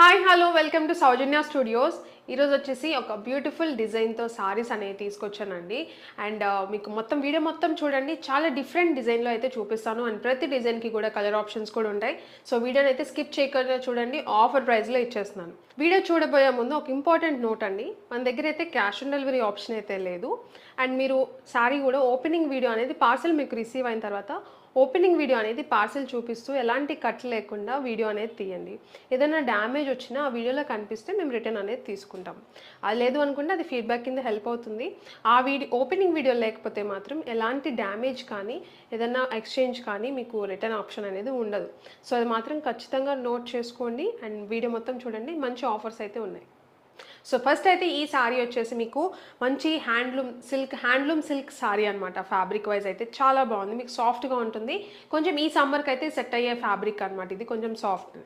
Hi hello welcome to Soujanya studios. ఈరోజు వచ్చేసి ఒక బ్యూటిఫుల్ డిజైన్తో సారీస్ అనేవి తీసుకొచ్చానండి. అండ్ మీకు మొత్తం వీడియో మొత్తం చూడండి, చాలా డిఫరెంట్ డిజైన్లో అయితే చూపిస్తాను. అండ్ ప్రతి డిజైన్కి కూడా కలర్ ఆప్షన్స్ కూడా ఉంటాయి. సో వీడియోని అయితే స్కిప్ చేయకుండా చూడండి, ఆఫర్ ప్రైస్లో ఇచ్చేస్తున్నాను. వీడియో చూడబోయే ముందు ఒక ఇంపార్టెంట్ నోట్ అండి, మన దగ్గర అయితే క్యాష్ ఆన్ డెలివరీ ఆప్షన్ అయితే లేదు. అండ్ మీరు సారీ కూడా ఓపెనింగ్ వీడియో అనేది పార్సల్ మీకు రిసీవ్ అయిన తర్వాత ఓపెనింగ్ వీడియో అనేది పార్సల్ చూపిస్తూ ఎలాంటి కట్ లేకుండా వీడియో అనేది తీయండి. ఏదైనా డ్యామేజ్ వచ్చినా ఆ వీడియోలో కనిపిస్తే మేము రిటర్న్ అనేది తీసుకుంటాం. అది లేదు అనుకుంటే అది ఫీడ్బ్యాక్ కింద హెల్ప్ అవుతుంది. ఆ ఓపెనింగ్ వీడియో లేకపోతే మాత్రం ఎలాంటి డ్యామేజ్ కానీ ఏదైనా ఎక్స్చేంజ్ కానీ మీకు రిటర్న్ ఆప్షన్ అనేది ఉండదు. సో అది మాత్రం ఖచ్చితంగా నోట్ చేసుకోండి. అండ్ వీడియో మొత్తం చూడండి, మంచి ఆఫర్స్ అయితే ఉన్నాయి. సో ఫస్ట్ అయితే ఈ సారీ వచ్చేసి మీకు మంచి హ్యాండ్లూమ్ సిల్క్ సారీ అనమాట. ఫ్యాబ్రిక్ వైజ్ అయితే చాలా బాగుంది, మీకు సాఫ్ట్గా ఉంటుంది. కొంచెం ఈ సమ్మర్కి అయితే సెట్ అయ్యే ఫ్యాబ్రిక్ అనమాట. ఇది కొంచెం సాఫ్ట్.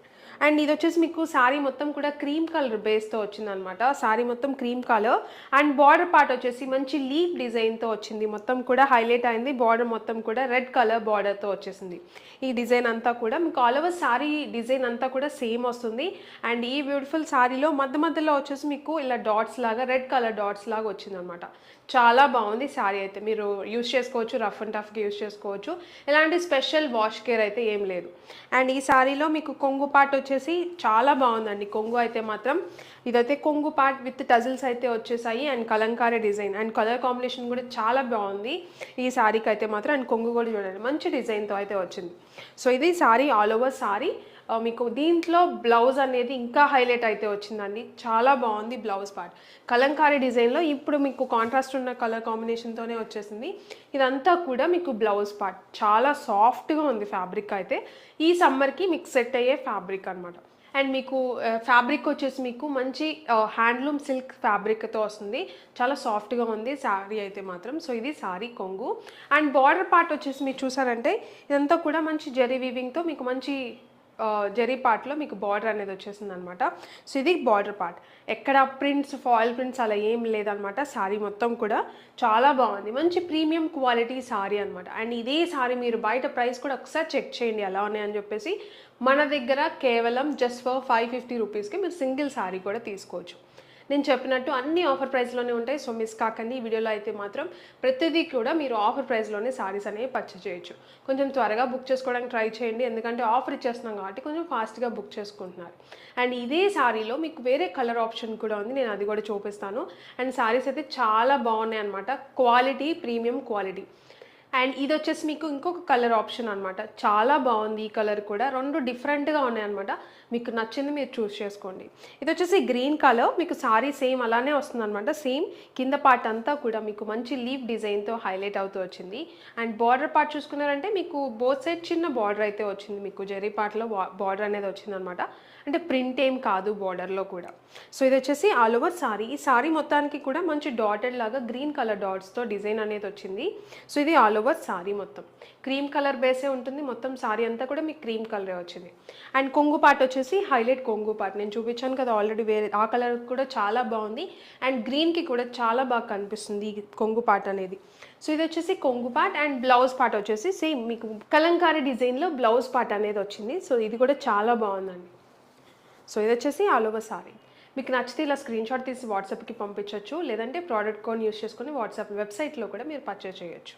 అండ్ ఇది వచ్చేసి మీకు సారీ మొత్తం కూడా క్రీమ్ కలర్ బేస్తో వచ్చిందనమాట. సారీ మొత్తం cream colour and border part వచ్చేసి మంచి లీఫ్ డిజైన్తో వచ్చింది. మొత్తం కూడా హైలైట్ అయింది. బార్డర్ మొత్తం కూడా రెడ్ కలర్ బార్డర్తో వచ్చేసింది. ఈ డిజైన్ అంతా కూడా మీకు ఆల్ ఓవర్ సారీ డిజైన్ అంతా కూడా సేమ్ వస్తుంది. అండ్ ఈ బ్యూటిఫుల్ సారీలో మధ్యలో వచ్చేసి మీకు ఇలా డాట్స్ లాగా రెడ్ కలర్ డాట్స్ లాగా వచ్చిందనమాట. చాలా బాగుంది సారీ అయితే. మీరు యూస్ చేసుకోవచ్చు, రఫ్ అండ్ టఫ్గా యూస్ చేసుకోవచ్చు. ఎలాంటి స్పెషల్ వాష్ కేర్ అయితే ఏం లేదు. అండ్ ఈ సారీలో మీకు కొంగు పార్ట్ వచ్చేసి చాలా బాగుందండి. కొంగు అయితే మాత్రం ఇదైతే కొంగు పార్ట్ విత్ టజిల్స్ అయితే వచ్చేసాయి. And Kalamkari design and colour combination కూడా చాలా బాగుంది ఈ సారీకి అయితే మాత్రం. అండ్ కొంగు కూడా చూడండి మంచి డిజైన్తో అయితే వచ్చింది. సో ఇది సారీ ఆల్ ఓవర్ సారీ. మీకు దీంట్లో బ్లౌజ్ అనేది ఇంకా హైలైట్ అయితే వచ్చిందండి. చాలా బాగుంది బ్లౌజ్ పార్ట్. కలంకారీ డిజైన్లో ఇప్పుడు మీకు కాంట్రాస్ట్ ఉన్న కలర్ కాంబినేషన్తోనే వచ్చేసింది. ఇదంతా కూడా మీకు బ్లౌజ్ పార్ట్. చాలా సాఫ్ట్గా ఉంది ఫ్యాబ్రిక్ అయితే. ఈ సమ్మర్కి మీకు సెట్ అయ్యే ఫ్యాబ్రిక్ అనమాట. అండ్ మీకు ఫ్యాబ్రిక్ వచ్చేసి మీకు మంచి హ్యాండ్లూమ్ సిల్క్ ఫ్యాబ్రిక్తో వస్తుంది. చాలా సాఫ్ట్గా ఉంది శారీ అయితే మాత్రం. సో ఇది శారీ కొంగు. అండ్ బార్డర్ పార్ట్ వచ్చేసి మీరు చూసారంటే ఇదంతా కూడా మంచి జరీ వీవింగ్తో మీకు మంచి జరీ పార్ట్లో మీకు బార్డర్ అనేది వచ్చేసింది అనమాట. సో ఇది బార్డర్ పార్ట్. ఎక్కడ ప్రింట్స్ ఫాయిల్ ప్రింట్స్ అలా ఏం లేదనమాట. శారీ మొత్తం కూడా చాలా బాగుంది. మంచి ప్రీమియం క్వాలిటీ శారీ అనమాట. అండ్ ఇదే శారీ మీరు బయట ప్రైస్ కూడా ఒకసారి చెక్ చేయండి ఎలా ఉన్నాయని చెప్పేసి. మన దగ్గర కేవలం జస్ట్ ఫర్ 550 రూపీస్కి మీరు సింగిల్ శారీ కూడా తీసుకోవచ్చు. నేను చెప్పినట్టు అన్ని ఆఫర్ ప్రైస్లోనే ఉంటాయి. సో మిస్ కాకండి. ఈ వీడియోలో అయితే మాత్రం ప్రతిదీ కూడా మీరు ఆఫర్ ప్రైస్లోనే సారీస్ అనేవి పర్చేస్ చేయొచ్చు. కొంచెం త్వరగా బుక్ చేసుకోవడానికి ట్రై చేయండి, ఎందుకంటే ఆఫర్ ఇచ్చేస్తున్నాం కాబట్టి కొంచెం ఫాస్ట్గా బుక్ చేసుకుంటున్నారు. అండ్ ఇదే సారీలో మీకు వేరే కలర్ ఆప్షన్ కూడా ఉంది, నేను అది కూడా చూపిస్తాను. అండ్ సారీస్ అయితే చాలా బాగున్నాయి అనమాట. Quality premium quality. అండ్ ఇది వచ్చేసి మీకు ఇంకొక కలర్ ఆప్షన్ అనమాట. చాలా బాగుంది ఈ కలర్ కూడా. రెండు డిఫరెంట్గా ఉన్నాయన్నమాట. మీకు నచ్చింది మీరు చూస్ చేసుకోండి. ఇది వచ్చేసి గ్రీన్ కలర్. మీకు సారీ సేమ్ అలానే వస్తుంది అనమాట. సేమ్ కింద పార్ట్ అంతా కూడా మీకు మంచి లీఫ్ డిజైన్తో హైలైట్ అవుతూ వచ్చింది. అండ్ బార్డర్ పార్ట్ చూసుకున్నారంటే మీకు బోత్ సైడ్ చిన్న బార్డర్ అయితే వచ్చింది. మీకు జరీ పార్ట్లో బార్డర్ అనేది వచ్చింది అనమాట. అంటే ప్రింట్ ఏం కాదు బార్డర్లో కూడా. సో ఇది వచ్చేసి ఆల్ ఓవర్ సారీ. ఈ సారీ మొత్తానికి కూడా మంచి డాటెడ్ లాగా గ్రీన్ కలర్ డాట్స్తో డిజైన్ అనేది వచ్చింది. సో ఇది ఆల్ ఓవర్ సారీ మొత్తం క్రీమ్ కలర్ బేసే ఉంటుంది. మొత్తం సారీ అంతా కూడా మీకు క్రీమ్ కలరే వచ్చింది. అండ్ కొంగు పార్ట్ వచ్చేసి హైలైట్ కొంగు పార్ట్. నేను చూపించాను కదా ఆల్రెడీ, వేరే ఆ కలర్ కూడా చాలా బాగుంది. అండ్ గ్రీన్కి కూడా చాలా బాగా కనిపిస్తుంది ఈ కొంగు పార్ట్ అనేది. సో ఇది వచ్చేసి కొంగు పార్ట్. అండ్ బ్లౌజ్ పార్ట్ వచ్చేసి సేమ్ మీకు కలంకారీ డిజైన్లో బ్లౌజ్ పార్ట్ అనేది వచ్చింది. సో ఇది కూడా చాలా బాగుందండి. సో ఇది వచ్చేసి ఆల్ ఓవర్ సారీ. మీకు నచ్చితే ఇలా స్క్రీన్ షాట్ తీసి వాట్సాప్కి పంపించవచ్చు, లేదంటే ప్రోడక్ట్ కోడ్ యూస్ చేసుకుని వాట్సాప్ వెబ్సైట్లో కూడా మీరు పర్చేస్ చేయొచ్చు.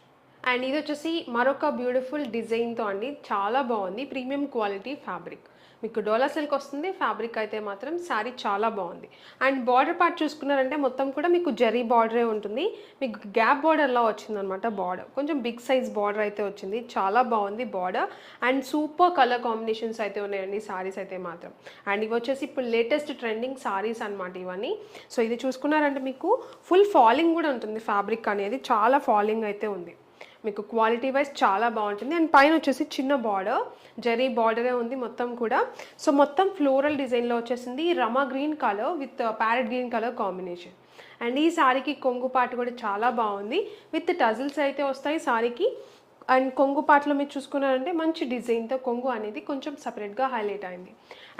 అండ్ ఇది వచ్చేసి మరొక బ్యూటిఫుల్ డిజైన్తో అండి. చాలా బాగుంది. Premium quality fabric. మీకు డోలా సిల్క్ వస్తుంది. ఫ్యాబ్రిక్ అయితే మాత్రం శారీ చాలా బాగుంది. అండ్ బార్డర్ పార్ట్ చూసుకున్నారంటే మొత్తం కూడా మీకు జరీ బార్డరే ఉంటుంది. మీకు గ్యాప్ బార్డర్లా వచ్చిందనమాట. బార్డర్ కొంచెం బిగ్ సైజ్ బార్డర్ అయితే వచ్చింది. చాలా బాగుంది border. And super colour combinations అయితే ఉన్నాయండి సారీస్ అయితే మాత్రం. అండ్ ఇవి వచ్చేసి ఇప్పుడు లేటెస్ట్ ట్రెండింగ్ సారీస్ అనమాట ఇవన్నీ. సో ఇది చూసుకున్నారంటే మీకు ఫుల్ ఫాలింగ్ కూడా ఉంటుంది. ఫ్యాబ్రిక్ అనేది చాలా ఫాలింగ్ అయితే ఉంది. మీకు క్వాలిటీ వైజ్ చాలా బాగుంటుంది. అండ్ పైన వచ్చేసి చిన్న బార్డర్ జరీ బార్డరే ఉంది మొత్తం కూడా. సో మొత్తం ఫ్లోరల్ డిజైన్లో వచ్చేసింది. రమా green colour with parrot green colour combination. And ఈ సారీకి కొంగు పార్ట్ కూడా చాలా బాగుంది. విత్ టజిల్స్ అయితే వస్తాయి సారీకి. అండ్ కొంగు పార్ట్లో మీరు చూసుకున్నారంటే మంచి డిజైన్తో కొంగు అనేది కొంచెం సపరేట్గా హైలైట్ అయింది.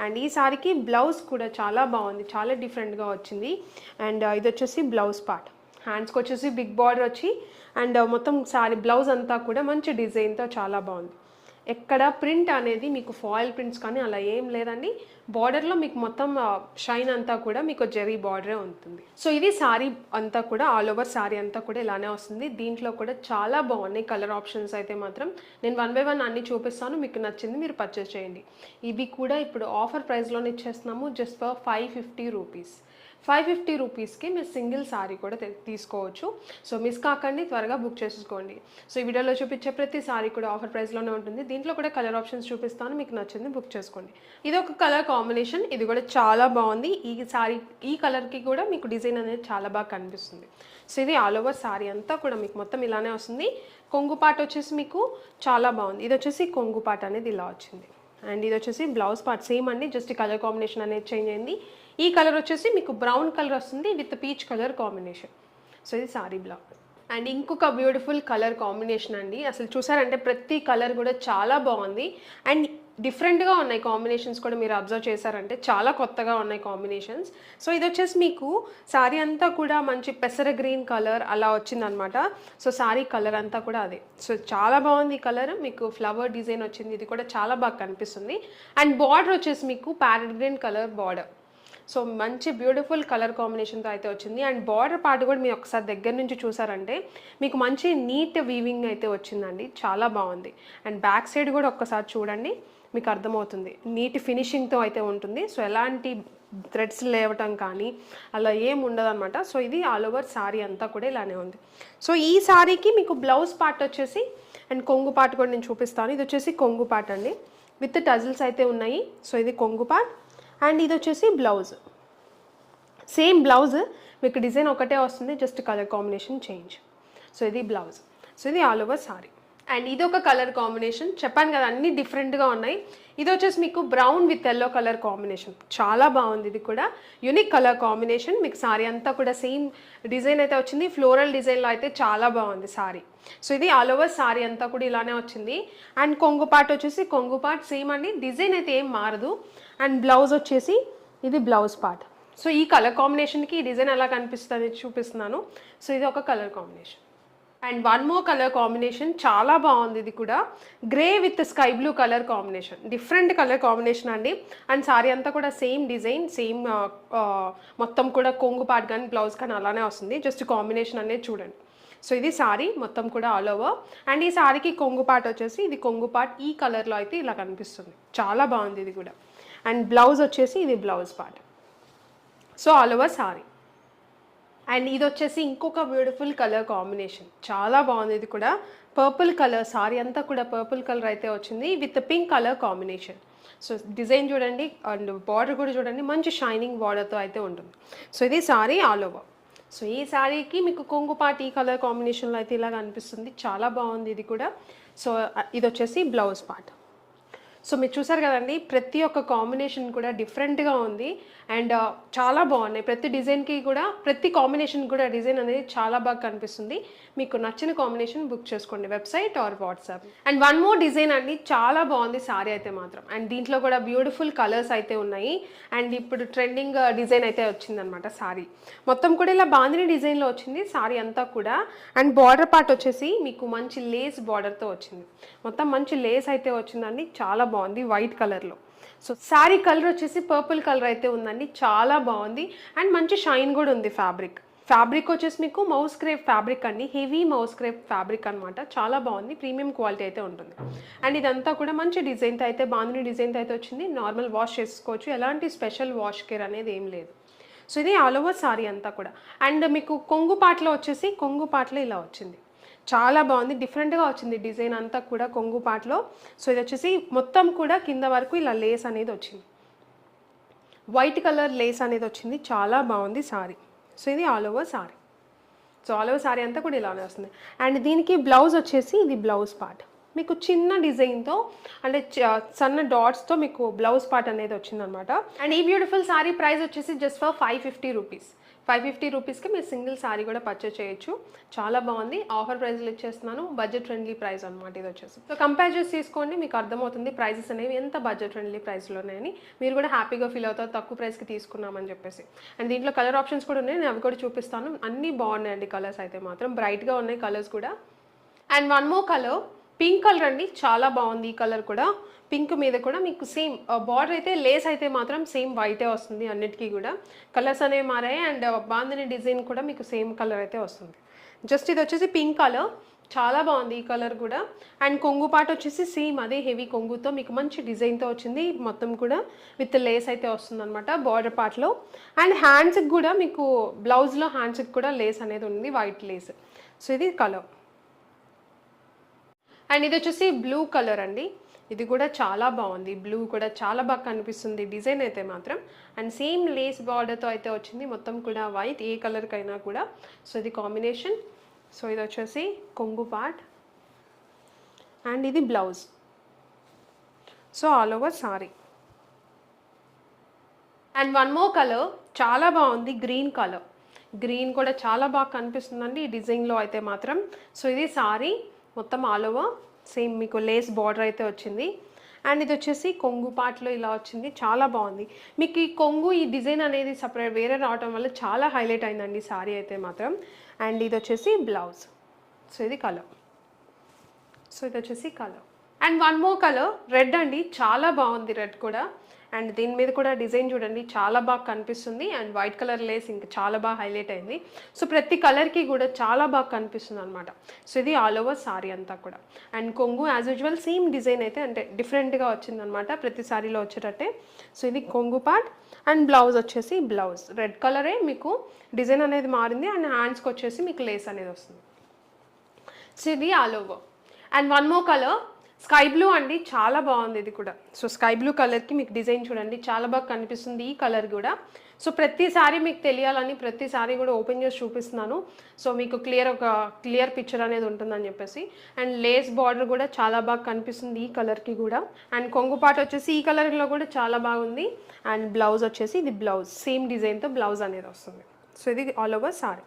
అండ్ ఈ సారీకి బ్లౌజ్ కూడా చాలా బాగుంది, చాలా డిఫరెంట్గా వచ్చింది. అండ్ ఇది వచ్చేసి బ్లౌజ్ పార్ట్. హ్యాండ్స్కి వచ్చేసి బిగ్ బార్డర్ వచ్చి అండ్ మొత్తం సారీ బ్లౌజ్ అంతా కూడా మంచి డిజైన్తో చాలా బాగుంది. ఎక్కడ ప్రింట్ అనేది మీకు ఫాయిల్ ప్రింట్స్ కానీ అలా ఏం లేదండి. బార్డర్లో మీకు మొత్తం షైన్ అంతా కూడా మీకు జెరీ బార్డరే ఉంటుంది. సో ఇది సారీ అంతా కూడా ఆల్ ఓవర్ సారీ అంతా కూడా ఇలానే వస్తుంది. దీంట్లో కూడా చాలా బాగున్నాయి కలర్ ఆప్షన్స్ అయితే మాత్రం. నేను 1 by 1 అన్ని చూపిస్తాను, మీకు నచ్చింది మీరు పర్చేస్ చేయండి. ఇవి కూడా ఇప్పుడు ఆఫర్ ప్రైస్లోనే ఇచ్చేస్తున్నాము, జస్ట్ ఫర్ 550 రూపీస్. 550 రూపీస్కి మీరు సింగిల్ సారీ కూడా తీసుకోవచ్చు. సో మిస్ కాకండి, త్వరగా బుక్ చేసుకోండి. సో ఈ వీడియోలో చూపించే ప్రతి సారీ కూడా ఆఫర్ ప్రైస్లోనే ఉంటుంది. దీంట్లో కూడా కలర్ ఆప్షన్స్ చూపిస్తాను, మీకు నచ్చింది బుక్ చేసుకోండి. ఇది ఒక కలర్ కాంబినేషన్, ఇది కూడా చాలా బాగుంది. ఈ సారీ ఈ కలర్కి కూడా మీకు డిజైన్ అనేది చాలా బాగా కనిపిస్తుంది. సో ఇది ఆల్ ఓవర్ సారీ అంతా కూడా మీకు మొత్తం ఇలానే వస్తుంది. కొంగు పార్ట్ వచ్చేసి మీకు చాలా బాగుంది. ఇది వచ్చేసి కొంగు పార్ట్ అనేది ఇలా వచ్చింది. అండ్ ఇది వచ్చేసి బ్లౌజ్ పార్ట్ సేమ్ అండి, జస్ట్ కలర్ కాంబినేషన్ అనేది చేంజ్ అయింది. ఈ కలర్ వచ్చేసి మీకు బ్రౌన్ కలర్ వస్తుంది with peach colour combination. So ఇది సారీ బ్లౌజ్. అండ్ ఇంకొక బ్యూటిఫుల్ కలర్ కాంబినేషన్ అండి. అసలు చూసారంటే ప్రతి కలర్ కూడా చాలా బాగుంది. అండ్ డిఫరెంట్గా ఉన్నాయి కాంబినేషన్స్ కూడా, మీరు అబ్జర్వ్ చేశారంటే చాలా కొత్తగా ఉన్నాయి కాంబినేషన్స్. సో ఇది వచ్చేసి మీకు సారీ అంతా కూడా మంచి పెసర గ్రీన్ కలర్ అలా వచ్చిందనమాట. సో సారీ కలర్ అంతా కూడా అదే. సో చాలా బాగుంది ఈ కలర్, మీకు ఫ్లవర్ డిజైన్ వచ్చింది, ఇది కూడా చాలా బాగా కనిపిస్తుంది. అండ్ బార్డర్ వచ్చేసి మీకు parrot green colour border. So మంచి బ్యూటిఫుల్ కలర్ కాంబినేషన్తో అయితే వచ్చింది. అండ్ బార్డర్ పార్ట్ కూడా మీరు ఒకసారి దగ్గర నుంచి చూసారంటే మీకు మంచి నీట్ వీవింగ్ అయితే వచ్చిందండి, చాలా బాగుంది. అండ్ బ్యాక్ సైడ్ కూడా ఒక్కసారి చూడండి, మీకు అర్థమవుతుంది నీట్ ఫినిషింగ్తో అయితే ఉంటుంది. సో ఎలాంటి థ్రెడ్స్ లేవటం కానీ అలా ఏం ఉండదు అనమాట. సో ఇది ఆల్ ఓవర్ సారీ అంతా కూడా ఇలానే ఉంది. సో ఈ సారీకి మీకు బ్లౌజ్ పార్ట్ వచ్చేసి అండ్ కొంగు పార్ట్ కూడా నేను చూపిస్తాను. ఇది వచ్చేసి కొంగు పార్ట్ అండి, విత్ టజిల్స్ అయితే ఉన్నాయి. సో ఇది కొంగు పార్ట్. అండ్ ఇది వచ్చేసి బ్లౌజ్, సేమ్ బ్లౌజ్ మీకు డిజైన్ ఒకటే వస్తుంది, just colour combination change. So ఇది బ్లౌజ్. సో ఇది ఆల్ ఓవర్ సారీ. అండ్ ఇది ఒక కలర్ కాంబినేషన్, చెప్పాను కదా అన్ని డిఫరెంట్గా ఉన్నాయి. ఇది వచ్చేసి మీకు brown with yellow colour combination, చాలా బాగుంది. ఇది కూడా యూనిక్ కలర్ కాంబినేషన్. మీకు సారీ అంతా కూడా సేమ్ డిజైన్ అయితే వచ్చింది, ఫ్లోరల్ డిజైన్లో అయితే చాలా బాగుంది సారీ. సో ఇది ఆల్ ఓవర్ సారీ అంతా కూడా ఇలానే వచ్చింది. అండ్ కొంగు పార్ట్ వచ్చేసి కొంగు పార్ట్ సేమ్ అండి, డిజైన్ అయితే ఏం మారదు. అండ్ బ్లౌజ్ వచ్చేసి ఇది బ్లౌజ్ పార్ట్. సో ఈ కలర్ కాంబినేషన్కి ఈ డిజైన్ ఎలా కనిపిస్తుంది చూపిస్తున్నాను. సో ఇది ఒక colour combination. And one more colour combination చాలా బాగుంది. ఇది కూడా grey with sky blue colour combination, different colour combination అండి. అండ్ సారీ అంతా కూడా సేమ్ డిజైన్, సేమ్ మొత్తం కూడా కొంగు పార్ట్ కానీ బ్లౌజ్ కానీ అలానే వస్తుంది, జస్ట్ కాంబినేషన్ అనేది చూడండి. సో ఇది సారీ మొత్తం కూడా ఆల్ ఓవర్. అండ్ ఈ సారీకి కొంగు పార్ట్ వచ్చేసి ఇది కొంగు పార్ట్ ఈ కలర్లో అయితే ఇలా కనిపిస్తుంది, చాలా బాగుంది ఇది కూడా. అండ్ బ్లౌజ్ వచ్చేసి ఇది blouse part. So all over sorry. And ఇది వచ్చేసి ఇంకొక బ్యూటిఫుల్ కలర్ కాంబినేషన్, చాలా బాగుంది. ఇది కూడా పర్పుల్ కలర్, సారీ అంతా కూడా పర్పుల్ కలర్ అయితే వచ్చింది with pink colour combination. So design చూడండి, అండ్ బార్డర్ కూడా చూడండి, మంచి షైనింగ్ బార్డర్తో అయితే ఉంటుంది. సో ఇది సారీ ఆల్ ఓవర్. సో ఈ సారీకి మీకు కొంగు పార్ట్ ఈ కలర్ కాంబినేషన్లో అయితే ఇలా కనిపిస్తుంది, చాలా బాగుంది ఇది కూడా. సో ఇది వచ్చేసి బ్లౌజ్ పార్ట్. సో మీరు చూసారు కదండి, ప్రతి ఒక్క కాంబినేషన్ కూడా డిఫరెంట్గా ఉంది. అండ్ చాలా బాగున్నాయి, ప్రతి డిజైన్కి కూడా ప్రతి కాంబినేషన్ కూడా డిజైన్ అనేది చాలా బాగా కనిపిస్తుంది. మీకు నచ్చిన కాంబినేషన్ బుక్ చేసుకోండి website are WhatsApp. And one more design అండి, చాలా బాగుంది సారీ అయితే మాత్రం. అండ్ దీంట్లో కూడా బ్యూటిఫుల్ కలర్స్ అయితే ఉన్నాయి. అండ్ ఇప్పుడు ట్రెండింగ్ డిజైన్ అయితే వచ్చిందనమాట సారీ మొత్తం కూడా ఇలా బాందిని డిజైన్లో వచ్చింది సారీ అంతా కూడా. అండ్ బార్డర్ పార్ట్ వచ్చేసి మీకు మంచి లేస్ బార్డర్తో వచ్చింది, మొత్తం మంచి లేస్ అయితే వచ్చిందండి, చాలా బాగుంది వైట్ కలర్లో. సో శారీ కలర్ వచ్చేసి పర్పుల్ కలర్ అయితే ఉందండి, చాలా బాగుంది. అండ్ మంచి షైన్ కూడా ఉంది. ఫ్యాబ్రిక్ వచ్చేసి మీకు మౌస్ క్రేప్ ఫ్యాబ్రిక్ అండి, హెవీ మౌస్ క్రేప్ ఫ్యాబ్రిక్ అనమాట, చాలా బాగుంది, ప్రీమియం క్వాలిటీ అయితే ఉంటుంది. అండ్ ఇదంతా కూడా మంచి డిజైన్తో అయితే బాగుంది, డిజైన్తో అయితే వచ్చింది. నార్మల్ వాష్ చేసుకోవచ్చు, ఎలాంటి స్పెషల్ వాష్ కేర్ అనేది ఏం లేదు. సో ఇది ఆల్ ఓవర్ సారీ అంతా కూడా. అండ్ మీకు కొంగు పాటలో వచ్చేసి కొంగు పాటలో ఇలా వచ్చింది, చాలా బాగుంది, డిఫరెంట్గా వచ్చింది డిజైన్ అంతా కూడా కొంగు పాటలో. సో ఇది వచ్చేసి మొత్తం కూడా కింద వరకు ఇలా లేస్ అనేది వచ్చింది, వైట్ కలర్ లేస్ అనేది వచ్చింది, చాలా బాగుంది సారీ. సో ఇది all over sorry. So all over sorry అంతా కూడా ఇలానే వస్తుంది. అండ్ దీనికి బ్లౌజ్ వచ్చేసి ఇది బ్లౌజ్ పార్ట్, మీకు చిన్న డిజైన్తో అంటే సన్న డాట్స్తో మీకు బ్లౌజ్ పార్ట్ అనేది వచ్చిందనమాట. అండ్ ఈ బ్యూటిఫుల్ సారీ ప్రైస్ వచ్చేసి జస్ట్ ఫర్ 550 రూపీస్. 550 రూపీస్కి మీరు సింగిల్ సారీ కూడా పర్చేస్ చేయొచ్చు, చాలా బాగుంది. ఆఫర్ ప్రైస్లో ఇచ్చేస్తున్నాను, బడ్జెట్ ఫ్రెండ్లీ ప్రైస్ అనమాట ఇది వచ్చేసి. సో కంపేర్ చేసి తీసుకోండి, మీకు అర్థమవుతుంది ప్రైజెస్ అనేవి ఎంత బడ్జెట్ ఫ్రెండ్లీ ప్రైస్లో ఉన్నాయని. మీరు కూడా హ్యాపీగా ఫీల్ అవుతారు తక్కువ ప్రైస్కి తీసుకున్నామని చెప్పేసి. అండ్ దీంట్లో కలర్ ఆప్షన్స్ కూడా ఉన్నాయి, నేను అవి కూడా చూపిస్తాను. అన్నీ బాగున్నాయండి కలర్స్ అయితే మాత్రం, బ్రైట్గా ఉన్నాయి కలర్స్ కూడా. And one more colour, pink colour అండి, చాలా బాగుంది ఈ కలర్ కూడా. పింక్ మీద కూడా మీకు సేమ్ బార్డర్ అయితే, లేస్ అయితే మాత్రం సేమ్ వైటే వస్తుంది అన్నిటికీ కూడా. కలర్స్ అనేవి మారాయి అండ్ బాందిని డిజైన్ కూడా మీకు సేమ్ కలర్ అయితే వస్తుంది. జస్ట్ ఇది వచ్చేసి పింక్ కలర్, చాలా బాగుంది ఈ కలర్ కూడా. అండ్ కొంగు పాట వచ్చేసి సేమ్ అదే హెవీ కొంగుతో మీకు మంచి డిజైన్తో వచ్చింది మొత్తం కూడా, విత్ లేస్ అయితే వస్తుంది అనమాట బార్డర్ పార్ట్లో. అండ్ హ్యాండ్స్కి కూడా మీకు బ్లౌజ్లో హ్యాండ్స్కి కూడా లేస్ అనేది ఉంది, వైట్ లేస్. సో ఇది కలర్. అండ్ ఇది వచ్చేసి బ్లూ కలర్ అండి, ఇది కూడా చాలా బాగుంది. బ్లూ కూడా చాలా బాగా కనిపిస్తుంది డిజైన్ అయితే మాత్రం. అండ్ సేమ్ లేస్ బార్డర్తో అయితే వచ్చింది మొత్తం కూడా వైట్, ఏ కలర్కైనా కూడా. సో ఇది కాంబినేషన్. సో ఇది వచ్చేసి కొంగు పార్ట్ అండ్ ఇది blouse. So all over sorry. And one more colour చాలా బాగుంది, గ్రీన్ కలర్. గ్రీన్ కూడా చాలా బాగా కనిపిస్తుందండి ఈ డిజైన్లో అయితే మాత్రం. సో ఇది సారీ మొత్తం ఆల్ ఓవర్ సేమ్ మీకు లేస్ బార్డర్ అయితే వచ్చింది. అండ్ ఇది వచ్చేసి కొంగు పార్ట్లో ఇలా వచ్చింది, చాలా బాగుంది. మీకు ఈ కొంగు ఈ డిజైన్ అనేది సపరేట్ వేరే రావడం వల్ల చాలా హైలైట్ అయిందండి సారీ అయితే మాత్రం. అండ్ ఇది వచ్చేసి బ్లౌజ్. సో ఇది కలర్. సో ఇది వచ్చేసి colour. And one more colour red అండి, చాలా బాగుంది రెడ్ కూడా. అండ్ దీని మీద కూడా డిజైన్ చూడండి చాలా బాగా కనిపిస్తుంది. అండ్ వైట్ కలర్ లేస్ ఇంకా చాలా బాగా హైలైట్ అయింది. సో ప్రతి కలర్కి కూడా చాలా బాగా కనిపిస్తుంది అనమాట. సో ఇది ఆల్ ఓవర్ సారీ అంతా కూడా. అండ్ కొంగు యాజ్ యూజువల్ సేమ్ డిజైన్ అయితే అంటే డిఫరెంట్గా వచ్చిందనమాట ప్రతి సారీలో వచ్చేటట్టే. సో ఇది కొంగు పార్ట్. అండ్ బ్లౌజ్ వచ్చేసి బ్లౌజ్ రెడ్ కలరే మీకు డిజైన్ అనేది మారింది. అండ్ హ్యాండ్స్కి వచ్చేసి మీకు లేస్ అనేది వస్తుంది. సో ఇది all over. And one more colour sky blue అండి, చాలా బాగుంది ఇది కూడా. సో స్కై బ్లూ కలర్కి మీకు డిజైన్ చూడండి చాలా బాగా కనిపిస్తుంది ఈ కలర్ కూడా. సో ప్రతిసారి మీకు తెలియాలని ప్రతిసారి కూడా ఓపెన్ చేసి చూపిస్తున్నాను. సో మీకు ఒక క్లియర్ పిక్చర్ అనేది ఉంటుందని చెప్పేసి. అండ్ లేస్ బార్డర్ కూడా చాలా బాగా కనిపిస్తుంది ఈ కలర్కి కూడా. అండ్ కొంగు పాట వచ్చేసి ఈ కలర్లో కూడా చాలా బాగుంది. అండ్ బ్లౌజ్ వచ్చేసి ఇది బ్లౌజ్ సేమ్ డిజైన్తో బ్లౌజ్ అనేది వస్తుంది. సో ఇది ఆల్ ఓవర్ సారీ.